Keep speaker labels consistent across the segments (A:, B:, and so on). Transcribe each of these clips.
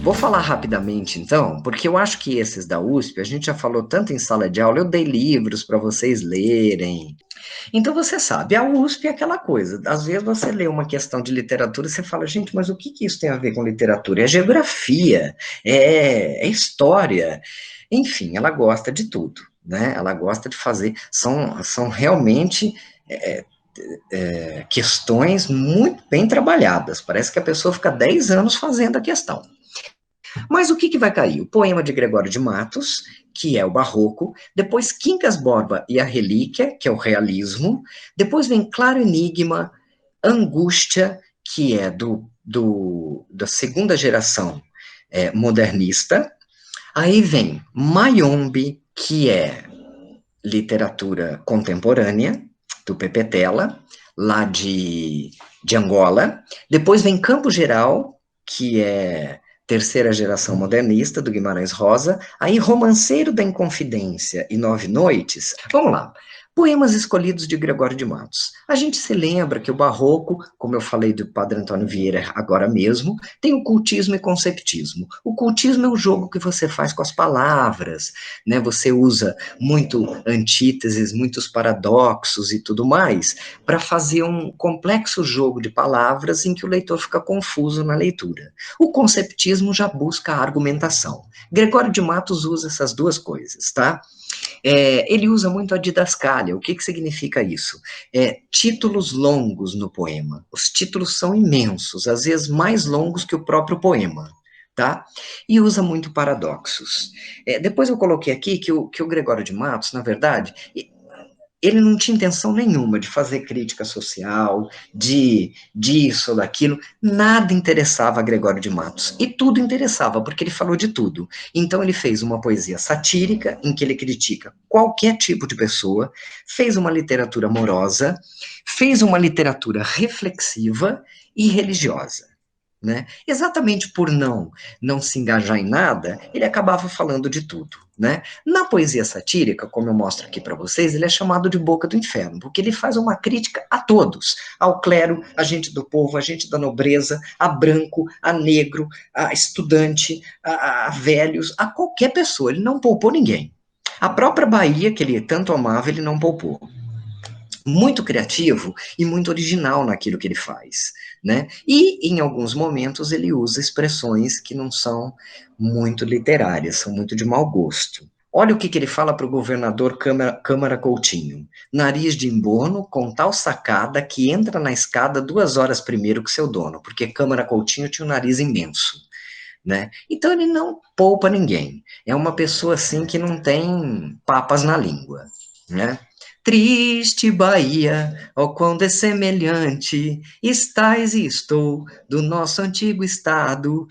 A: Vou falar rapidamente, então, porque eu acho que esses da USP, a gente já falou tanto em sala de aula, eu dei livros para vocês lerem. Então, você sabe, a USP é aquela coisa, às vezes você lê uma questão de literatura e você fala, gente, mas o que que isso tem a ver com literatura? É geografia, é história, enfim, ela gosta de tudo, né? Ela gosta de fazer, são realmente é, questões muito bem trabalhadas, parece que a pessoa fica 10 anos fazendo a questão. Mas o que que vai cair? O poema de Gregório de Matos, que é o barroco, depois Quincas Borba e a Relíquia, que é o realismo, depois vem Claro Enigma, Angústia, que é da segunda geração modernista, aí vem Mayombe, que é literatura contemporânea, do Pepe Tela, lá de Angola, depois vem Campo Geral, que é terceira geração modernista, do Guimarães Rosa, aí Romanceiro da Inconfidência e Nove Noites. Vamos lá. Poemas escolhidos de Gregório de Matos. A gente se lembra que o barroco, como eu falei do Padre Antônio Vieira agora mesmo, tem o cultismo e conceptismo. O cultismo é o jogo que você faz com as palavras, né? Você usa muito antíteses, muitos paradoxos e tudo mais, para fazer um complexo jogo de palavras em que o leitor fica confuso na leitura. O conceptismo já busca a argumentação. Gregório de Matos usa essas duas coisas, tá? Ele usa muito a didascália. O que que significa isso? Títulos longos no poema. Os títulos são imensos, às vezes mais longos que o próprio poema. Tá? E usa muito paradoxos. Depois eu coloquei aqui que o Gregório de Matos, na verdade, ele não tinha intenção nenhuma de fazer crítica social, de disso ou daquilo, nada interessava a Gregório de Matos, e tudo interessava, porque ele falou de tudo. Então ele fez uma poesia satírica, em que ele critica qualquer tipo de pessoa, fez uma literatura amorosa, fez uma literatura reflexiva e religiosa. Né? Exatamente por não se engajar em nada, ele acabava falando de tudo, né? Na poesia satírica, como eu mostro aqui para vocês, ele é chamado de boca do inferno, porque ele faz uma crítica a todos, ao clero, a gente do povo, a gente da nobreza, a branco, a negro, a estudante, a velhos, a qualquer pessoa, ele não poupou ninguém. A própria Bahia, que ele tanto amava, ele não poupou. Muito criativo e muito original naquilo que ele faz, né? E em alguns momentos ele usa expressões que não são muito literárias, são muito de mau gosto. Olha o que ele fala para o governador Câmara Coutinho. Nariz de emborno com tal sacada que entra na escada 2 horas primeiro que seu dono, porque Câmara Coutinho tinha um nariz imenso, né? Então ele não poupa ninguém. É uma pessoa assim que não tem papas na língua, né? Triste Bahia, ó quão dessemelhante estás e estou do nosso antigo estado.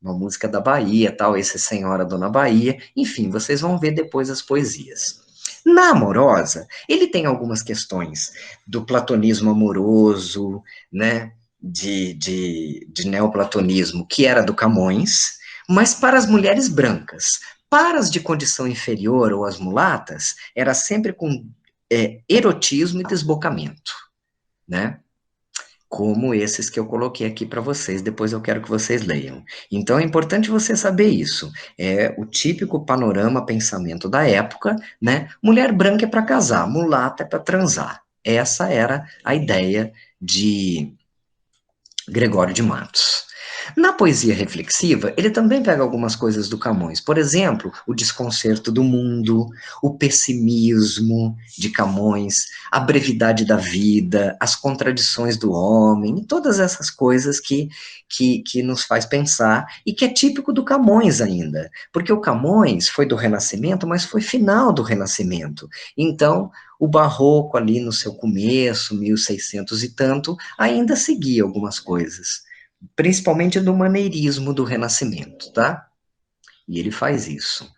A: Uma música da Bahia, tal, esse Senhora Dona Bahia. Enfim, vocês vão ver depois as poesias. Na Amorosa, ele tem algumas questões do platonismo amoroso, né, de neoplatonismo, que era do Camões, mas para as mulheres brancas. Para as de condição inferior ou as mulatas, era sempre com erotismo e desbocamento, né? Como esses que eu coloquei aqui para vocês, depois eu quero que vocês leiam. Então é importante você saber isso. É o típico panorama, pensamento da época, né? Mulher branca é para casar, mulata é para transar. Essa era a ideia de Gregório de Matos. Na poesia reflexiva, ele também pega algumas coisas do Camões. Por exemplo, o desconcerto do mundo, o pessimismo de Camões, a brevidade da vida, as contradições do homem, todas essas coisas que nos faz pensar e que é típico do Camões ainda. Porque o Camões foi do Renascimento, mas foi final do Renascimento. Então, o Barroco ali no seu começo, 1600 e tanto, ainda seguia algumas coisas, principalmente do maneirismo do Renascimento, tá? E ele faz isso.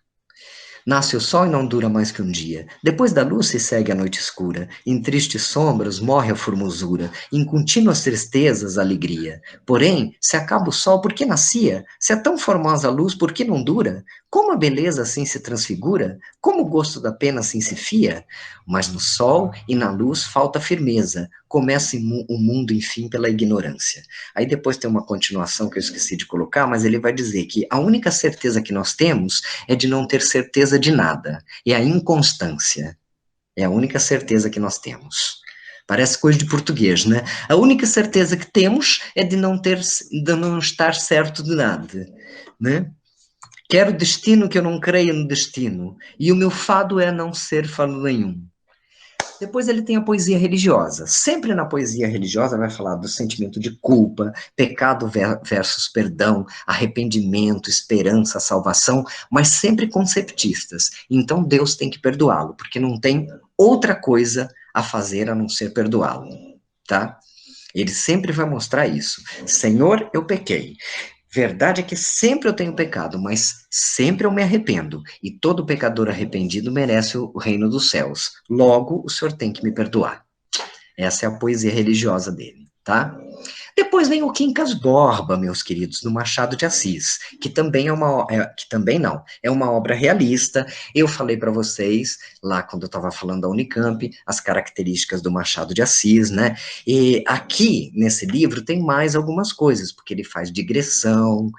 A: Nasce o sol e não dura mais que um dia. Depois da luz se segue a noite escura. Em tristes sombras morre a formosura. Em contínuas tristezas a alegria. Porém, se acaba o sol, por que nascia? Se é tão formosa a luz, por que não dura? Como a beleza assim se transfigura? Como o gosto da pena assim se fia? Mas no sol e na luz falta firmeza. começa o mundo, enfim, pela ignorância. Aí depois tem uma continuação que eu esqueci de colocar, mas ele vai dizer que a única certeza que nós temos é de não ter certeza de nada, é a inconstância. É a única certeza que nós temos. Parece coisa de português, né? A única certeza que temos é de não estar certo de nada, né? Quero destino que eu não creia no destino, e o meu fado é não ser fado nenhum. Depois ele tem a poesia religiosa. Sempre na poesia religiosa vai falar do sentimento de culpa, pecado versus perdão, arrependimento, esperança, salvação, mas sempre conceptistas. Então Deus tem que perdoá-lo, porque não tem outra coisa a fazer a não ser perdoá-lo, tá? Ele sempre vai mostrar isso. Senhor, eu pequei. Verdade é que sempre eu tenho pecado, mas sempre eu me arrependo. E todo pecador arrependido merece o reino dos céus. Logo, o Senhor tem que me perdoar. Essa é a poesia religiosa dele, tá? Depois vem o Quincas Borba, meus queridos, do Machado de Assis, que também que também não, é uma obra realista. Eu falei para vocês lá quando eu estava falando da Unicamp as características do Machado de Assis, né? E aqui nesse livro tem mais algumas coisas, porque ele faz digressão,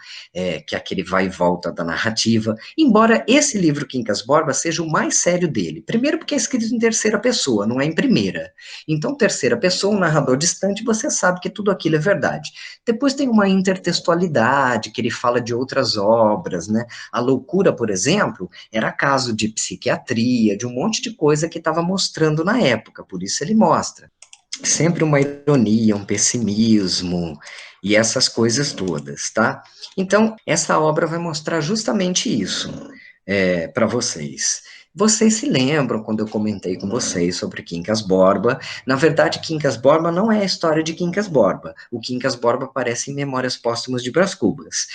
A: que é aquele vai e volta da narrativa. Embora esse livro Quincas Borba seja o mais sério dele, primeiro porque é escrito em terceira pessoa, não é em primeira. Então, terceira pessoa, um narrador distante, você sabe que tudo aquilo é verdade. Depois tem uma intertextualidade, que ele fala de outras obras, né? A loucura, por exemplo, era caso de psiquiatria, de um monte de coisa que estava mostrando na época, por isso ele mostra. Sempre uma ironia, um pessimismo e essas coisas todas, tá? Então, essa obra vai mostrar justamente isso para vocês. Vocês se lembram quando eu comentei com vocês sobre Quincas Borba? Na verdade, Quincas Borba não é a história de Quincas Borba. O Quincas Borba aparece em Memórias Póstumas de Brás Cubas.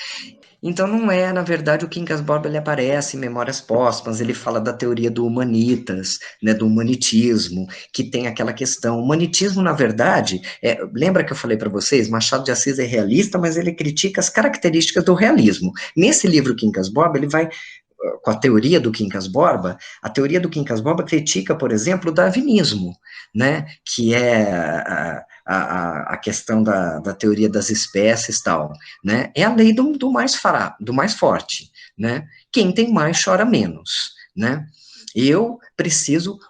A: Então não é, na verdade, o Quincas Borba ele aparece em Memórias Póstumas, ele fala da teoria do humanitas, né, do humanitismo, que tem aquela questão. O humanitismo, na verdade, lembra que eu falei para vocês, Machado de Assis é realista, mas ele critica as características do realismo. Nesse livro Quincas Borba, ele vai com a teoria do Quincas Borba, a teoria do Quincas Borba critica, por exemplo, o darwinismo, né, que é a questão da teoria das espécies e tal, né, é a lei do mais forte, né, quem tem mais chora menos, né,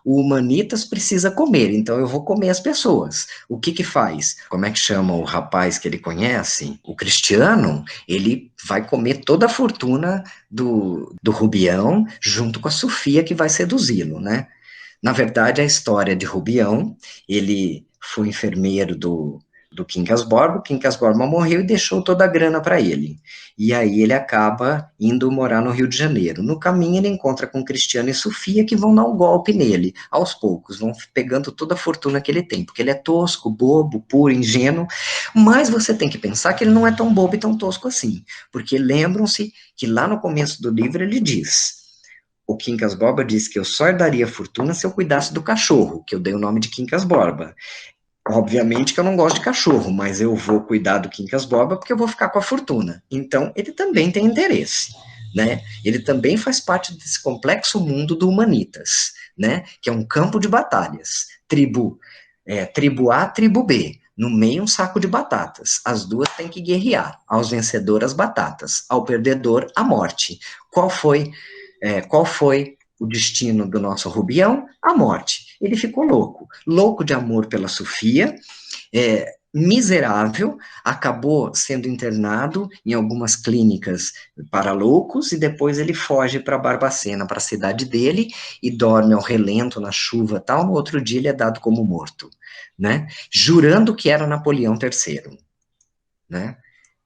A: o humanitas precisa comer, então eu vou comer as pessoas. O que que faz? Como é que chama o rapaz que ele conhece? O Cristiano, ele vai comer toda a fortuna do Rubião, junto com a Sofia, que vai seduzi-lo, né? Na verdade, a história de Rubião, ele foi enfermeiro do Quincas Borba, o Quincas Borba morreu e deixou toda a grana para ele. E aí ele acaba indo morar no Rio de Janeiro. No caminho ele encontra com Cristiano e Sofia que vão dar um golpe nele, aos poucos, vão pegando toda a fortuna que ele tem, porque ele é tosco, bobo, puro, ingênuo, mas você tem que pensar que ele não é tão bobo e tão tosco assim, porque lembram-se que lá no começo do livro ele diz: o Quincas Borba disse que eu só herdaria fortuna se eu cuidasse do cachorro, que eu dei o nome de Quincas Borba. Obviamente que eu não gosto de cachorro, mas eu vou cuidar do Quincas Borba porque eu vou ficar com a fortuna. Então, ele também tem interesse, né? Ele também faz parte desse complexo mundo do Humanitas, né? Que é um campo de batalhas. Tribo A, tribo B. No meio, um saco de batatas. As duas têm que guerrear. Aos vencedores, as batatas. Ao perdedor, a morte. Qual foi o destino do nosso Rubião? A morte. Ele ficou louco. Louco de amor pela Sofia, miserável, acabou sendo internado em algumas clínicas para loucos e depois ele foge para Barbacena, para a cidade dele, e dorme ao relento na chuva tal. No outro dia ele é dado como morto, né? Jurando que era Napoleão III, né?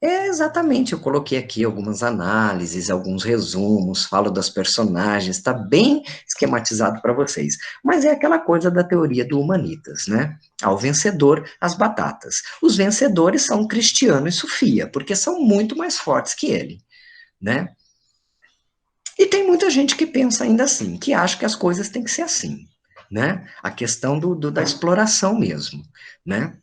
A: Exatamente, eu coloquei aqui algumas análises, alguns resumos, falo das personagens, está bem esquematizado para vocês. Mas é aquela coisa da teoria do Humanitas, né? Ao vencedor, as batatas. Os vencedores são Cristiano e Sofia, porque são muito mais fortes que ele, né? E tem muita gente que pensa ainda assim, que acha que as coisas têm que ser assim, né? A questão da exploração mesmo, né?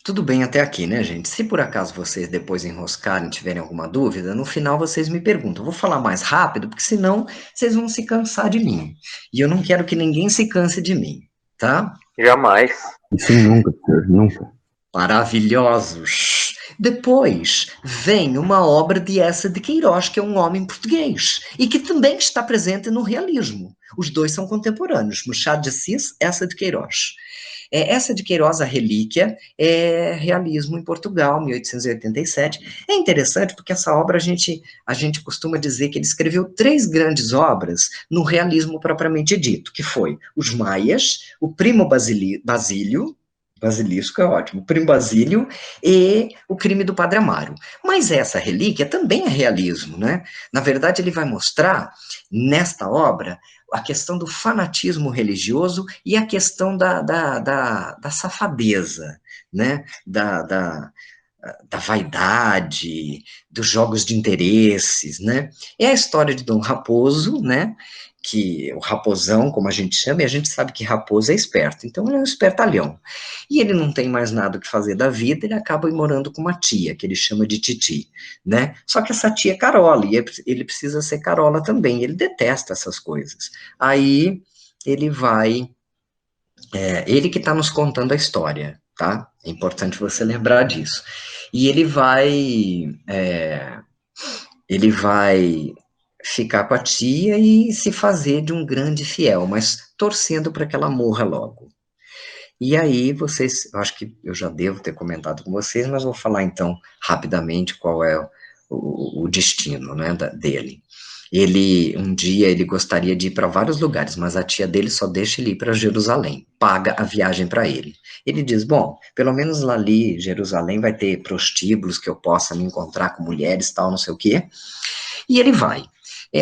A: Tudo bem até aqui, né, gente? Se por acaso vocês depois enroscarem, tiverem alguma dúvida, no final vocês me perguntam. Eu vou falar mais rápido, porque senão vocês vão se cansar de mim. E eu não quero que ninguém se canse de mim, tá?
B: Jamais.
C: Isso nunca, senhor, nunca.
A: Maravilhosos. Depois vem uma obra de Eça de Queiroz, que é um homem português, e que também está presente no realismo. Os dois são contemporâneos, Machado de Assis, Eça de Queiroz. Essa de Queiroz, A Relíquia, é realismo em Portugal, 1887. É interessante porque essa obra a gente costuma dizer que ele escreveu três grandes obras no realismo propriamente dito, que foi Os Maias, o Primo Basílio, Basilisco é ótimo, o Primo Basílio e o Crime do Padre Amaro. Mas essa relíquia também é realismo, né? Na verdade, ele vai mostrar nesta obra a questão do fanatismo religioso e a questão da safadeza, né? Da vaidade, dos jogos de interesses, né? É a história de Dom Raposo, né? Que o raposão, como a gente chama, e a gente sabe que raposo é esperto, então ele é um espertalhão. E ele não tem mais nada o que fazer da vida, ele acaba morando com uma tia, que ele chama de Titi, né? Só que essa tia é carola, e ele precisa ser carola também, ele detesta essas coisas. Aí ele vai, ele que está nos contando a história, tá? É importante você lembrar disso. E ele vai ficar com a tia e se fazer de um grande fiel, mas torcendo para que ela morra logo. E aí vocês, eu acho que eu já devo ter comentado com vocês, mas vou falar então rapidamente qual é o destino, né, dele. Um dia ele gostaria de ir para vários lugares, mas a tia dele só deixa ele ir para Jerusalém, paga a viagem para ele. Ele diz, bom, pelo menos lá ali, Jerusalém, vai ter prostíbulos que eu possa me encontrar com mulheres, tal, não sei o quê. E ele vai.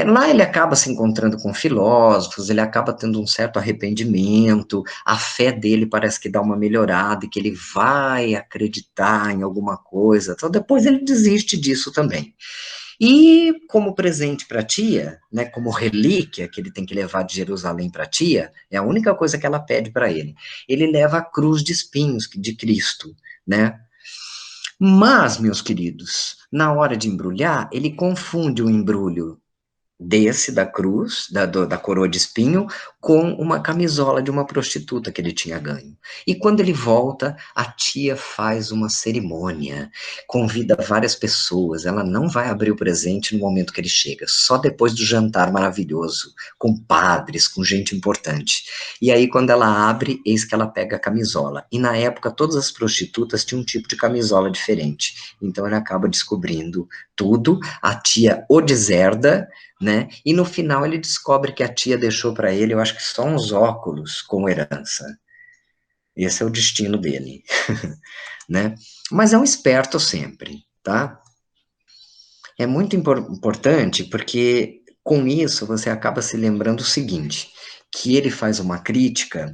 A: Lá ele acaba se encontrando com filósofos, ele acaba tendo um certo arrependimento, a fé dele parece que dá uma melhorada e que ele vai acreditar em alguma coisa. Então depois ele desiste disso também. E como presente para a tia, né, como relíquia que ele tem que levar de Jerusalém para a tia, é a única coisa que ela pede para ele. Ele leva a cruz de espinhos de Cristo, né? Mas, meus queridos, na hora de embrulhar, ele confunde o embrulho da cruz, da coroa de espinho, com uma camisola de uma prostituta que ele tinha ganho. E quando ele volta, a tia faz uma cerimônia, convida várias pessoas, ela não vai abrir o presente no momento que ele chega, só depois do jantar maravilhoso, com padres, com gente importante. E aí, quando ela abre, eis que ela pega a camisola. E na época, todas as prostitutas tinham um tipo de camisola diferente. Então, ele acaba descobrindo tudo, a tia o deserda, né? E no final ele descobre que a tia deixou para ele, eu acho que só uns óculos como herança. Esse é o destino dele, né? Mas é um esperto sempre, tá? É muito importante porque com isso você acaba se lembrando o seguinte, que ele faz uma crítica.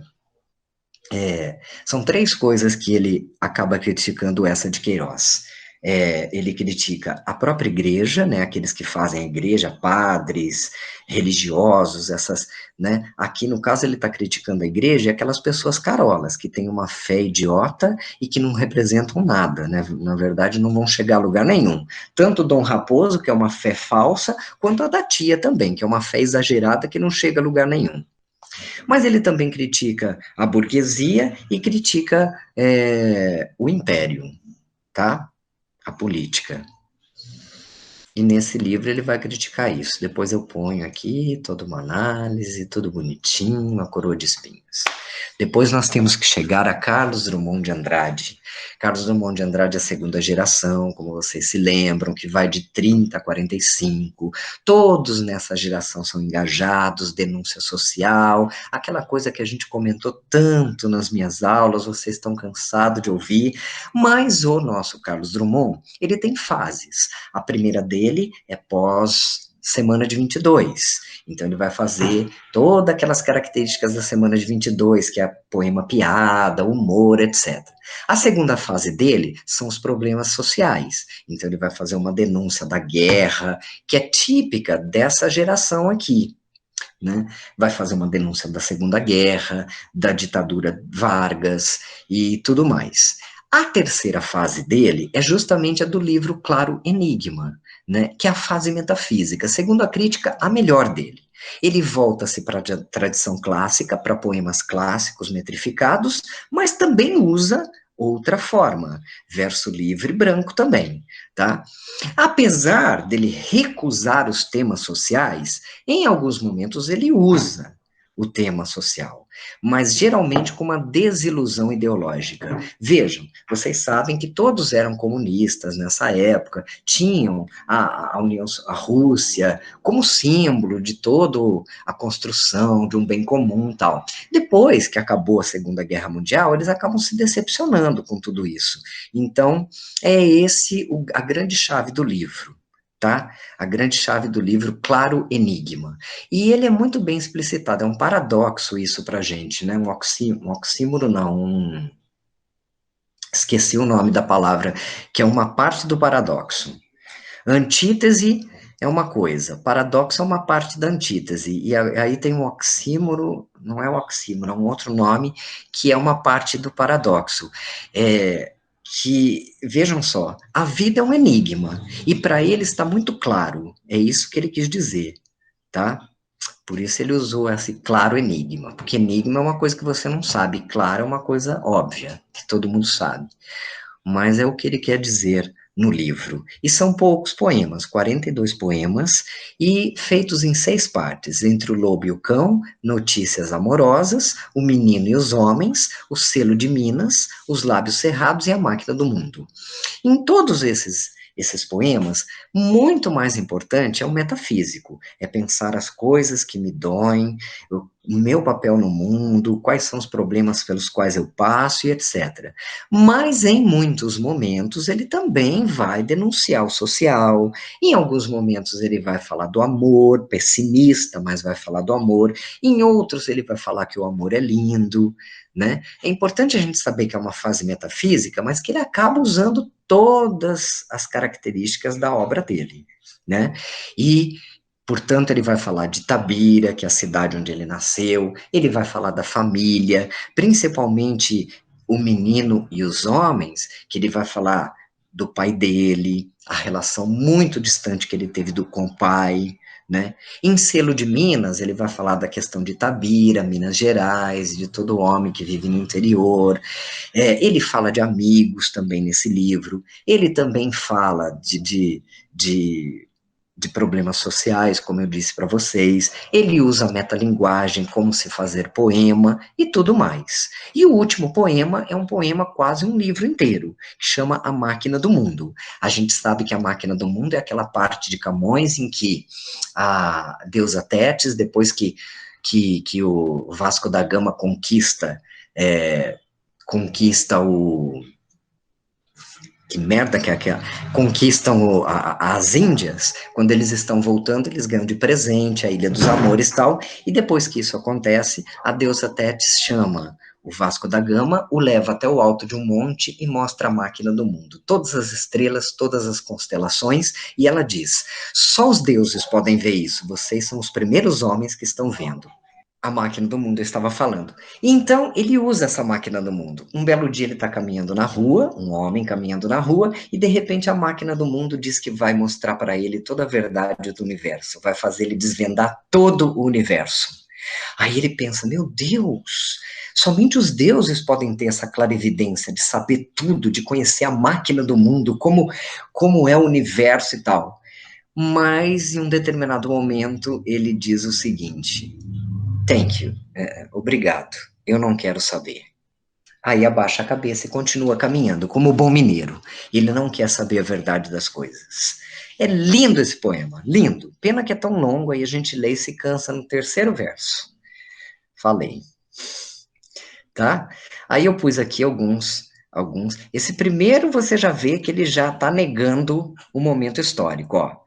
A: São três coisas que ele acaba criticando essa de Queiroz. Ele critica a própria igreja, né, aqueles que fazem a igreja, padres, religiosos, essas, né, aqui no caso ele está criticando a igreja e aquelas pessoas carolas, que têm uma fé idiota e que não representam nada, né, na verdade não vão chegar a lugar nenhum. Tanto Dom Raposo, que é uma fé falsa, quanto a da tia também, que é uma fé exagerada que não chega a lugar nenhum. Mas ele também critica a burguesia e critica o império, tá? A política. E nesse livro ele vai criticar isso. Depois eu ponho aqui toda uma análise, tudo bonitinho, uma coroa de espinhos. Depois nós temos que chegar a Carlos Drummond de Andrade. Carlos Drummond de Andrade é a segunda geração, como vocês se lembram, que vai de 30 a 45. Todos nessa geração são engajados, denúncia social, aquela coisa que a gente comentou tanto nas minhas aulas, vocês estão cansados de ouvir, mas o nosso Carlos Drummond, ele tem fases. A primeira dele é pós semana de 22. Então ele vai fazer todas aquelas características da semana de 22, que é poema piada, humor, etc. A segunda fase dele são os problemas sociais. Então ele vai fazer uma denúncia da guerra, que é típica dessa geração aqui. Né? Vai fazer uma denúncia da Segunda Guerra, da ditadura Vargas e tudo mais. A terceira fase dele é justamente a do livro Claro Enigma, né, que é a fase metafísica, segundo a crítica, a melhor dele. Ele volta-se para a tradição clássica, para poemas clássicos metrificados, mas também usa outra forma, verso livre branco também, tá? Apesar dele recusar os temas sociais, em alguns momentos ele usa o tema social, mas geralmente com uma desilusão ideológica. Vejam, vocês sabem que todos eram comunistas nessa época, tinham a União, a Rússia como símbolo de toda a construção de um bem comum, tal. Depois que acabou a Segunda Guerra Mundial, eles acabam se decepcionando com tudo isso. Então, é esse a grande chave do livro, tá? A grande chave do livro, Claro Enigma. E ele é muito bem explicitado, é um paradoxo isso pra gente, né? Um oxímoro não, esqueci o nome da palavra, que é uma parte do paradoxo. Antítese é uma coisa, paradoxo é uma parte da antítese, e aí tem um oxímoro, não é o oxímoro, é um outro nome, que é uma parte do paradoxo. Que, vejam só, a vida é um enigma, e para ele está muito claro, é isso que ele quis dizer, tá? Por isso ele usou esse claro enigma, porque enigma é uma coisa que você não sabe, claro é uma coisa óbvia, que todo mundo sabe, mas é o que ele quer dizer no livro. E são poucos poemas, 42 poemas, e feitos em 6 partes, entre o lobo e o cão, notícias amorosas, o menino e os homens, o selo de Minas, os lábios cerrados e a máquina do mundo. Em todos esses poemas, muito mais importante é o metafísico, é pensar as coisas que me doem, o meu papel no mundo, quais são os problemas pelos quais eu passo e etc. Mas em muitos momentos ele também vai denunciar o social, em alguns momentos ele vai falar do amor, pessimista, mas vai falar do amor, em outros ele vai falar que o amor é lindo, né? É importante a gente saber que é uma fase metafísica, mas que ele acaba usando todas as características da obra dele, né? E, portanto, ele vai falar de Tabira, que é a cidade onde ele nasceu, ele vai falar da família, principalmente o menino e os homens, que ele vai falar do pai dele, a relação muito distante que ele teve com o pai, né? Em Selo de Minas, ele vai falar da questão de Tabira, Minas Gerais, de todo homem que vive no interior. Ele fala de amigos também nesse livro. Ele também fala de, de problemas sociais, como eu disse para vocês. Ele usa a metalinguagem, como se fazer poema e tudo mais. E o último poema é um poema quase um livro inteiro, que chama A Máquina do Mundo. A gente sabe que a Máquina do Mundo é aquela parte de Camões em que a deusa Tétis, depois que o Vasco da Gama conquista o. Que merda que é aquela. Conquistam as Índias, quando eles estão voltando, eles ganham de presente a Ilha dos Amores e tal, e depois que isso acontece, a deusa Tétis chama o Vasco da Gama, o leva até o alto de um monte e mostra a máquina do mundo, todas as estrelas, todas as constelações, e ela diz: só os deuses podem ver isso, vocês são os primeiros homens que estão vendo. A máquina do mundo estava falando. Então, ele usa essa máquina do mundo. Um belo dia ele está caminhando na rua, um homem caminhando na rua, e de repente a máquina do mundo diz que vai mostrar para ele toda a verdade do universo, vai fazer ele desvendar todo o universo. Aí ele pensa: meu Deus, somente os deuses podem ter essa clarividência de saber tudo, de conhecer a máquina do mundo, como é o universo e tal. Mas em um determinado momento ele diz o seguinte: Thank you. Obrigado. Eu não quero saber. Aí abaixa a cabeça e continua caminhando, como o bom mineiro. Ele não quer saber a verdade das coisas. É lindo esse poema, lindo. Pena que é tão longo, aí a gente lê e se cansa no terceiro verso. Falei, tá? Aí eu pus aqui alguns. Esse primeiro você já vê que ele já está negando o momento histórico, ó.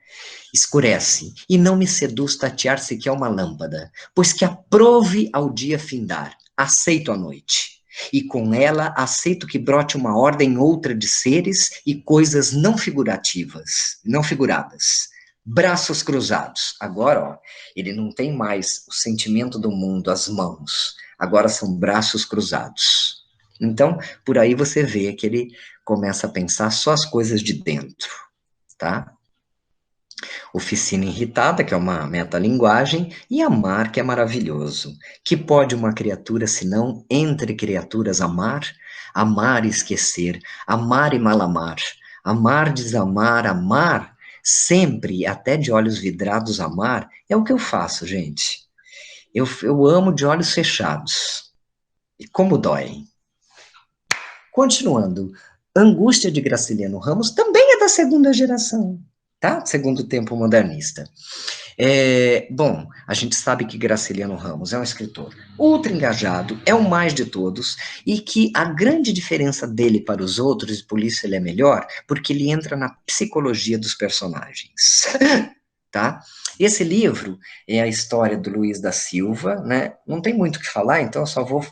A: Escurece, e não me seduz tatear sequer uma lâmpada, pois que aprove ao dia findar, aceito a noite. E com ela aceito que brote uma ordem outra de seres e coisas não figurativas, não figuradas. Braços cruzados. Agora, ó, ele não tem mais o sentimento do mundo, as mãos. Agora são braços cruzados. Então, por aí você vê que ele começa a pensar só as coisas de dentro, tá? Oficina irritada, que é uma metalinguagem, e amar, que é maravilhoso. Que pode uma criatura, senão entre criaturas amar? Amar e esquecer, amar e malamar, amar, desamar, amar, sempre, até de olhos vidrados, amar, é o que eu faço, gente. Eu amo de olhos fechados. E como dói. Continuando, Angústia de Graciliano Ramos também é da segunda geração, tá? Segundo tempo modernista. Bom, a gente sabe que Graciliano Ramos é um escritor ultra engajado, é o mais de todos, e que a grande diferença dele para os outros, e por isso ele é melhor, porque ele entra na psicologia dos personagens. Tá? Esse livro é a história do Luiz da Silva, né? Não tem muito o que falar, então eu só vou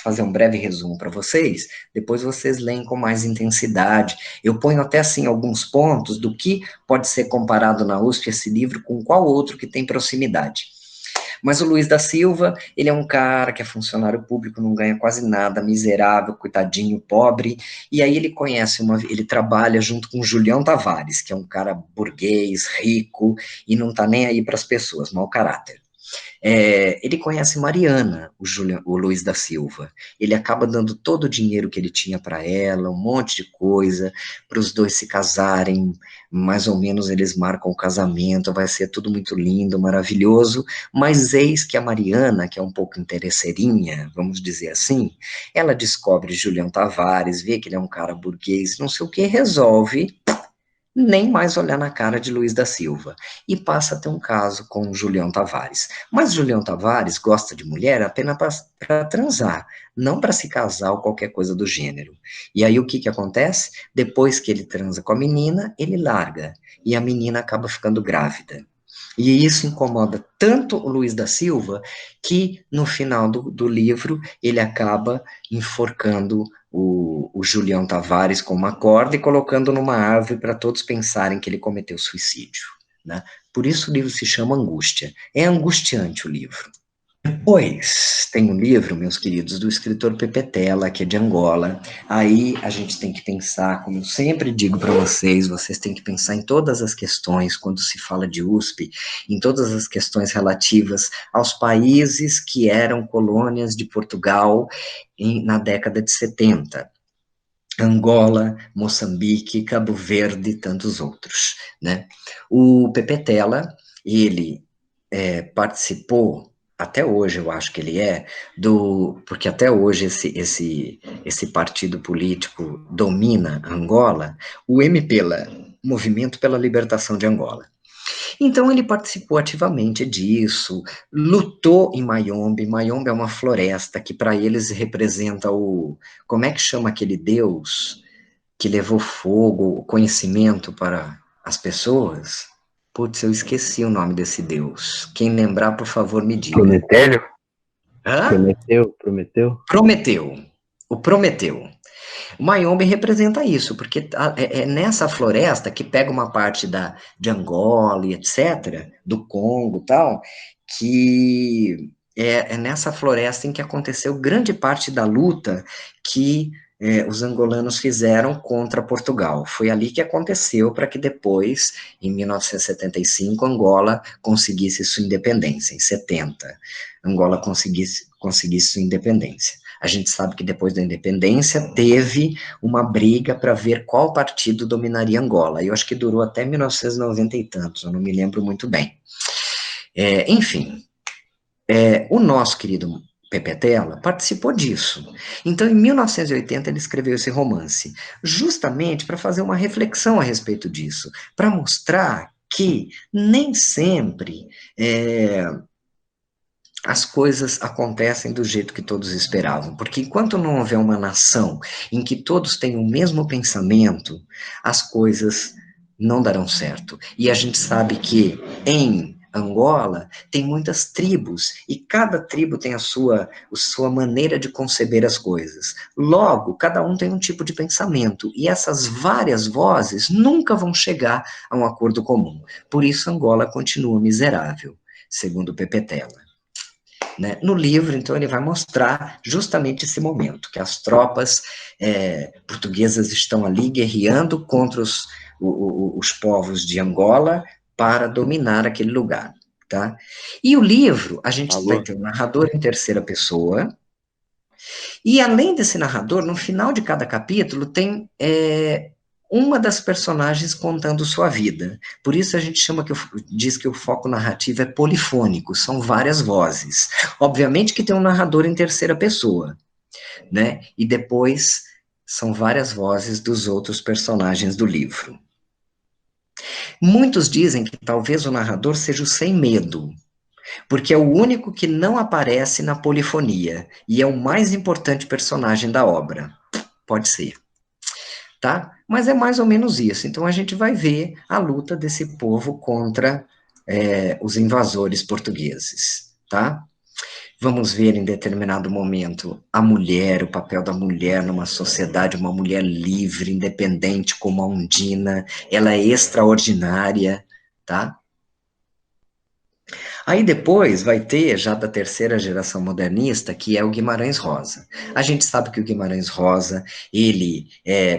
A: fazer um breve resumo para vocês, depois vocês leem com mais intensidade. Eu ponho até assim alguns pontos do que pode ser comparado na USP esse livro com qual outro que tem proximidade. Mas o Luiz da Silva, ele é um cara que é funcionário público, não ganha quase nada, miserável, coitadinho, pobre, e aí ele trabalha junto com o Julião Tavares, que é um cara burguês, rico, e não tá nem aí para as pessoas, mau caráter. Ele conhece Mariana, o Luiz da Silva. Ele acaba dando todo o dinheiro que ele tinha para ela, um monte de coisa, para os dois se casarem. Mais ou menos eles marcam o casamento, vai ser tudo muito lindo, maravilhoso. Mas eis que a Mariana, que é um pouco interesseirinha, vamos dizer assim, ela descobre Julião Tavares, vê que ele é um cara burguês, não sei o que, resolve nem mais olhar na cara de Luiz da Silva, e passa a ter um caso com o Julião Tavares. Mas Julião Tavares gosta de mulher apenas para transar, não para se casar ou qualquer coisa do gênero. E aí o que acontece? Depois que ele transa com a menina, ele larga, e a menina acaba ficando grávida. E isso incomoda tanto o Luiz da Silva que no final do livro ele acaba enforcando o Julião Tavares com uma corda e colocando numa árvore para todos pensarem que ele cometeu suicídio, né? Por isso o livro se chama Angústia. É angustiante o livro. Pois, tem um livro, meus queridos, do escritor Pepe Tela, que é de Angola. Aí a gente tem que pensar, como eu sempre digo para vocês, vocês têm que pensar em todas as questões, quando se fala de USP, em todas as questões relativas aos países que eram colônias de Portugal na década de 70. Angola, Moçambique, Cabo Verde e tantos outros, né? O Pepe Tela, ele participou, até hoje eu acho que ele porque até hoje esse partido político domina Angola, o MPLA, Movimento pela Libertação de Angola. Então ele participou ativamente disso, lutou em Mayombe. Mayombe é uma floresta que para eles representa como é que chama aquele deus que levou fogo, conhecimento para as pessoas? Putz, eu esqueci o nome desse Deus. Quem lembrar, por favor, me diga.
C: Prometélio?
A: Hã?
C: Prometeu?
A: Prometeu. O Prometeu. O Mayombe representa isso, porque é nessa floresta que pega uma parte de Angola e etc., do Congo e tal, que é nessa floresta em que aconteceu grande parte da luta que os angolanos fizeram contra Portugal. Foi ali que aconteceu para que depois, em 1975, Angola conseguisse sua independência, em 70, Angola conseguisse sua independência. A gente sabe que depois da independência teve uma briga para ver qual partido dominaria Angola. Eu acho que durou até 1990 e tantos, eu não me lembro muito bem. Enfim, o nosso querido Pepe Tela participou disso. Então, em 1980, ele escreveu esse romance, justamente para fazer uma reflexão a respeito disso, para mostrar que nem sempre as coisas acontecem do jeito que todos esperavam, porque enquanto não houver uma nação em que todos tenham o mesmo pensamento, as coisas não darão certo. E a gente sabe que em Angola tem muitas tribos e cada tribo tem a sua maneira de conceber as coisas. Logo, cada um tem um tipo de pensamento e essas várias vozes nunca vão chegar a um acordo comum. Por isso Angola continua miserável, segundo Pepe Tela. né? No livro, então, ele vai mostrar justamente esse momento, que as tropas portuguesas estão ali guerreando contra os povos de Angola para dominar aquele lugar, tá? E o livro, a gente vai
C: Alô?
A: ter um narrador em terceira pessoa, e além desse narrador, no final de cada capítulo tem uma das personagens contando sua vida. Por isso a gente diz que o foco narrativo é polifônico, são várias vozes. Obviamente que tem um narrador em terceira pessoa, né? E depois são várias vozes dos outros personagens do livro. Muitos dizem que talvez o narrador seja o sem medo, porque é o único que não aparece na polifonia e é o mais importante personagem da obra. Pode ser, tá? Mas é mais ou menos isso. Então a gente vai ver a luta desse povo contra os invasores portugueses, tá? Vamos ver em determinado momento a mulher, o papel da mulher numa sociedade, uma mulher livre, independente como a Undina, ela é extraordinária, tá? Aí depois vai ter, já da terceira geração modernista, que é o Guimarães Rosa. A gente sabe que o Guimarães Rosa,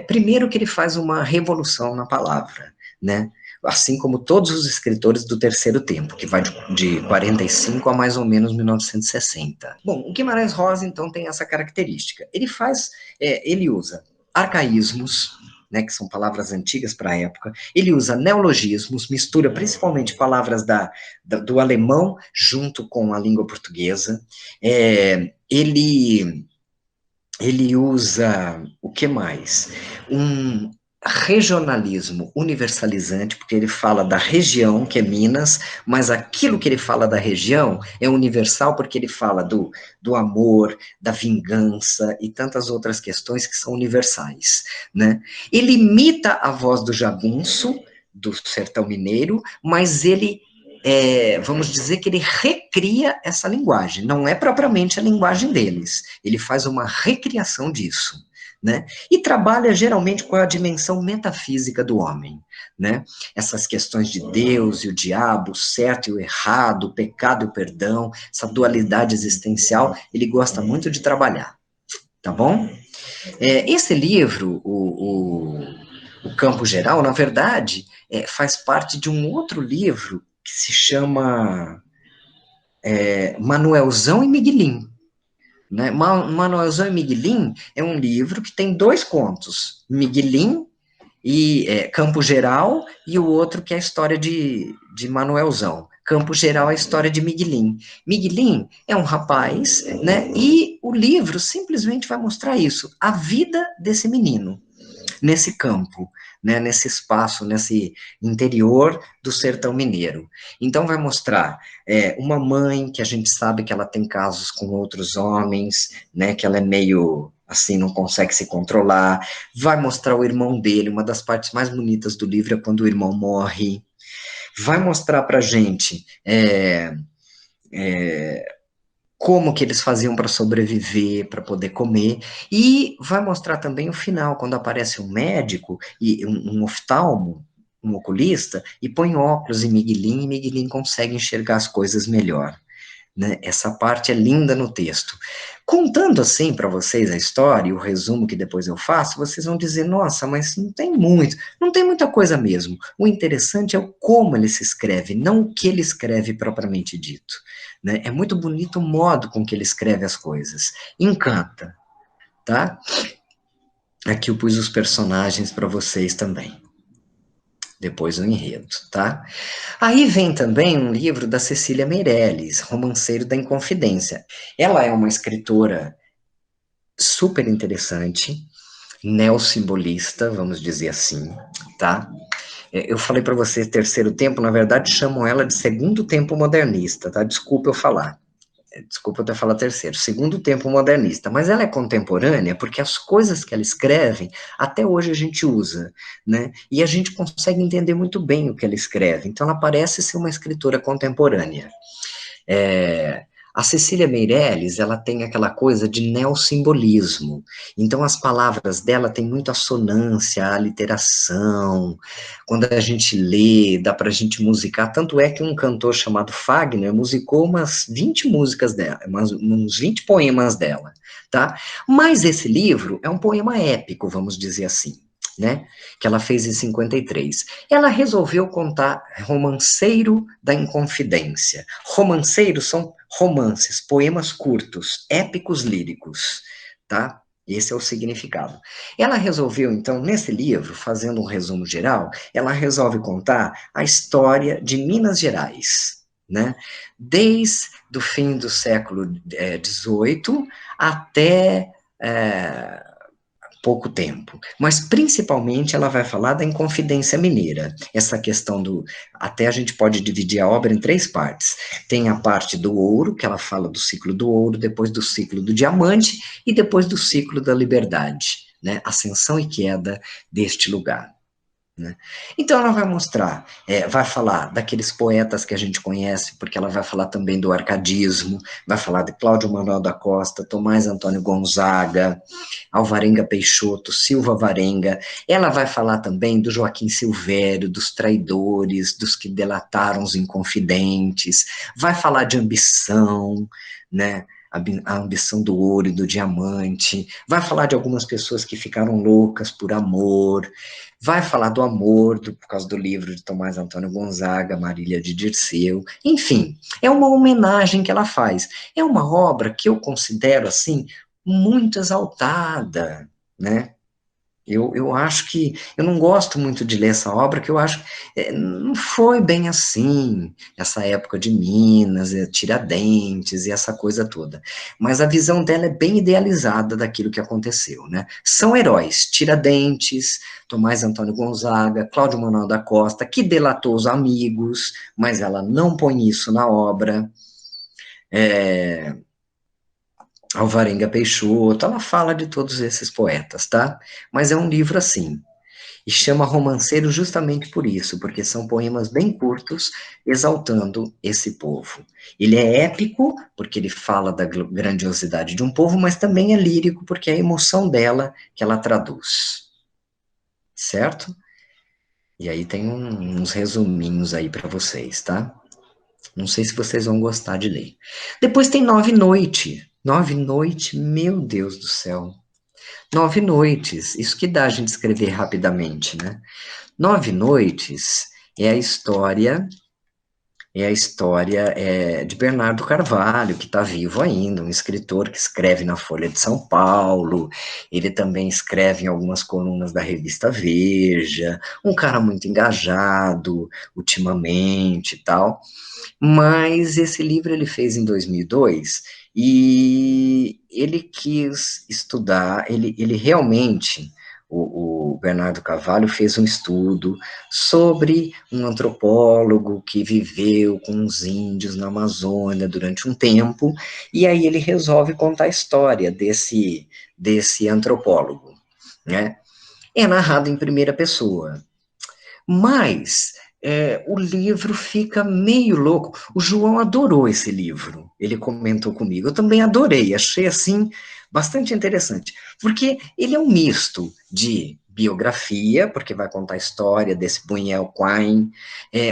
A: primeiro que ele faz uma revolução na palavra, né? Assim como todos os escritores do terceiro tempo, que vai de 45 a mais ou menos 1960. Bom, o Guimarães Rosa, então, tem essa característica. Ele usa arcaísmos, né, que são palavras antigas para a época, ele usa neologismos, mistura principalmente palavras do alemão junto com a língua portuguesa. Ele usa o que mais? Um regionalismo universalizante, porque ele fala da região, que é Minas, mas aquilo que ele fala da região é universal, porque ele fala do amor, da vingança e tantas outras questões que são universais, né? Ele imita a voz do jagunço, do sertão mineiro, mas vamos dizer que ele recria essa linguagem, não é propriamente a linguagem deles, ele faz uma recriação disso, né? E trabalha geralmente com a dimensão metafísica do homem, né? Essas questões de Deus e o diabo, o certo e o errado, o pecado e o perdão, essa dualidade existencial, ele gosta muito de trabalhar, tá bom? Esse livro, o Campo Geral, na verdade, faz parte de um outro livro que se chama Manuelzão e Miguelim. Né? Manuelzão e Miguelim é um livro que tem dois contos, Miguelim e Campo Geral, e o outro que é a história de Manuelzão. Campo Geral é a história de Miguelim. Miguelim é um rapaz, né? E o livro simplesmente vai mostrar isso, a vida desse menino nesse campo, né, nesse espaço, nesse interior do sertão mineiro. Então vai mostrar uma mãe que a gente sabe que ela tem casos com outros homens, né, que ela é meio assim, não consegue se controlar. Vai mostrar o irmão dele, uma das partes mais bonitas do livro é quando o irmão morre. Vai mostrar pra gente como que eles faziam para sobreviver, para poder comer, e vai mostrar também o final, quando aparece um médico, e um oftalmo, um oculista, e põe óculos em Miguelin, e Miguelin consegue enxergar as coisas melhor. Né? Essa parte é linda no texto. Contando assim para vocês a história e o resumo que depois eu faço, vocês vão dizer, nossa, mas não tem muita coisa mesmo. O interessante é o como ele se escreve, não o que ele escreve propriamente dito. Né? É muito bonito o modo com que ele escreve as coisas. Encanta, tá? Aqui eu pus os personagens para vocês também. Depois o enredo, tá? Aí vem também um livro da Cecília Meirelles, Romanceiro da Inconfidência. Ela é uma escritora super interessante, neossimbolista, vamos dizer assim, tá? Eu falei para você terceiro tempo, na verdade chamam ela de segundo tempo modernista, tá? Desculpa eu ter falado terceiro, segundo tempo modernista, mas ela é contemporânea porque as coisas que ela escreve, até hoje a gente usa, né? E a gente consegue entender muito bem o que ela escreve, então ela parece ser uma escritora contemporânea. A Cecília Meirelles, ela tem aquela coisa de neossimbolismo. Então, as palavras dela têm muita assonância, aliteração. Quando a gente lê, dá para a gente musicar. Tanto é que um cantor chamado Fagner musicou umas 20 músicas dela, uns 20 poemas dela, tá? Mas esse livro é um poema épico, vamos dizer assim, né? Que ela fez em 53. Ela resolveu contar Romanceiro da Inconfidência. Romanceiros são romances, poemas curtos, épicos líricos, tá? Esse é o significado. Ela resolveu, então, nesse livro, fazendo um resumo geral, ela resolve contar a história de Minas Gerais, né? Desde o fim do século XVIII até pouco tempo, mas principalmente ela vai falar da Inconfidência Mineira, essa questão do, até a gente pode dividir a obra em três partes, tem a parte do ouro, que ela fala do ciclo do ouro, depois do ciclo do diamante, e depois do ciclo da liberdade, né, ascensão e queda deste lugar. Né? Então ela vai mostrar, vai falar daqueles poetas que a gente conhece, porque ela vai falar também do arcadismo, vai falar de Cláudio Manuel da Costa, Tomás Antônio Gonzaga, Alvarenga Peixoto, Silva Varenga. Ela vai falar também do Joaquim Silvério, dos traidores, dos que delataram os inconfidentes, vai falar de ambição, né? A ambição do ouro e do diamante, vai falar de algumas pessoas que ficaram loucas por amor, vai falar do amor, por causa do livro de Tomás Antônio Gonzaga, Marília de Dirceu, enfim, é uma homenagem que ela faz. É uma obra que eu considero, assim, muito exaltada, né? Eu acho que, eu não gosto muito de ler essa obra, que eu acho, não foi bem assim, essa época de Minas, Tiradentes e essa coisa toda. Mas a visão dela é bem idealizada daquilo que aconteceu, né? São heróis, Tiradentes, Tomás Antônio Gonzaga, Cláudio Manuel da Costa, que delatou os amigos, mas ela não põe isso na obra. É, Alvarenga Peixoto, ela fala de todos esses poetas, tá? Mas é um livro assim, e chama Romanceiro justamente por isso, porque são poemas bem curtos, exaltando esse povo. Ele é épico, porque ele fala da grandiosidade de um povo, mas também é lírico, porque é a emoção dela que ela traduz, certo? E aí tem uns resuminhos aí para vocês, tá? Não sei se vocês vão gostar de ler. Depois tem Nove Noite. Nove Noite, meu Deus do céu. Nove Noites, isso que dá a gente escrever rapidamente, né? Nove Noites é a história de Bernardo Carvalho, que está vivo ainda, um escritor que escreve na Folha de São Paulo, ele também escreve em algumas colunas da revista Veja, um cara muito engajado ultimamente e tal, mas esse livro ele fez em 2002 e ele quis estudar, ele realmente, o Bernardo Carvalho fez um estudo sobre um antropólogo que viveu com os índios na Amazônia durante um tempo, e aí ele resolve contar a história desse antropólogo, né? É narrado em primeira pessoa, mas o livro fica meio louco. O João adorou esse livro, ele comentou comigo. Eu também adorei, achei assim bastante interessante, porque ele é um misto de biografia, porque vai contar a história desse Bunhiel Quine,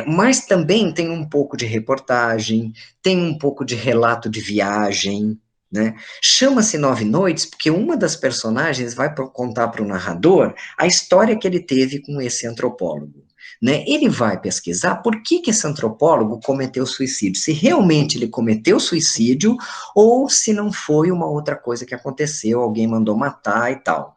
A: mas também tem um pouco de reportagem, tem um pouco de relato de viagem, né? Chama-se Nove Noites porque uma das personagens vai contar para o narrador a história que ele teve com esse antropólogo. Né? Ele vai pesquisar por que esse antropólogo cometeu suicídio, se realmente ele cometeu suicídio ou se não foi uma outra coisa que aconteceu, alguém mandou matar e tal.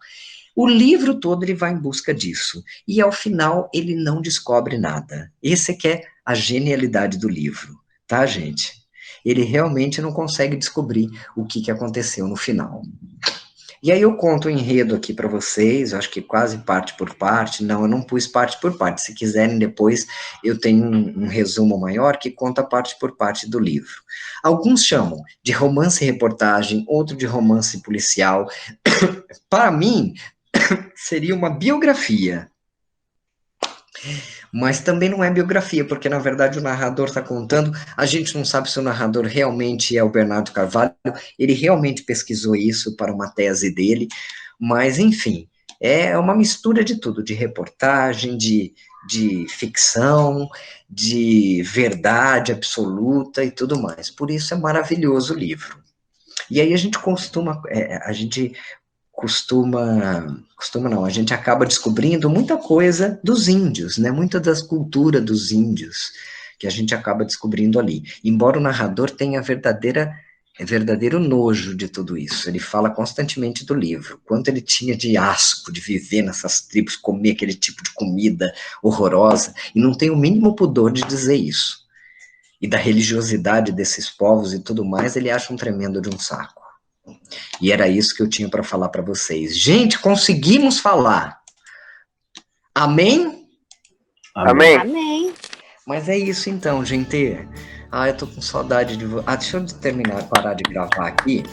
A: O livro todo ele vai em busca disso, e ao final ele não descobre nada. Esse é que é a genialidade do livro, tá, gente? Ele realmente não consegue descobrir o que aconteceu no final. E aí eu conto o enredo aqui para vocês, eu acho que quase parte por parte. Não, eu não pus parte por parte. Se quiserem depois, eu tenho um resumo maior que conta parte por parte do livro. Alguns chamam de romance e reportagem, outro de romance policial. Para mim, seria uma biografia. Mas também não é biografia, porque na verdade o narrador está contando, a gente não sabe se o narrador realmente é o Bernardo Carvalho, ele realmente pesquisou isso para uma tese dele, mas enfim, é uma mistura de tudo, de reportagem, de ficção, de verdade absoluta e tudo mais. Por isso é maravilhoso o livro. E aí a gente costuma não, a gente acaba descobrindo muita coisa dos índios, né? Muita das culturas dos índios que a gente acaba descobrindo ali. Embora o narrador tenha verdadeiro nojo de tudo isso. Ele fala constantemente do livro, quanto ele tinha de asco de viver nessas tribos, comer aquele tipo de comida horrorosa, e não tem o mínimo pudor de dizer isso. E da religiosidade desses povos e tudo mais, ele acha um tremendo de um saco. E era isso que eu tinha para falar para vocês. Gente, conseguimos falar. Amém?
B: Amém.
D: Amém.
A: Mas é isso então, gente. Ah, eu tô com saudade de. Deixa eu terminar, parar de gravar aqui.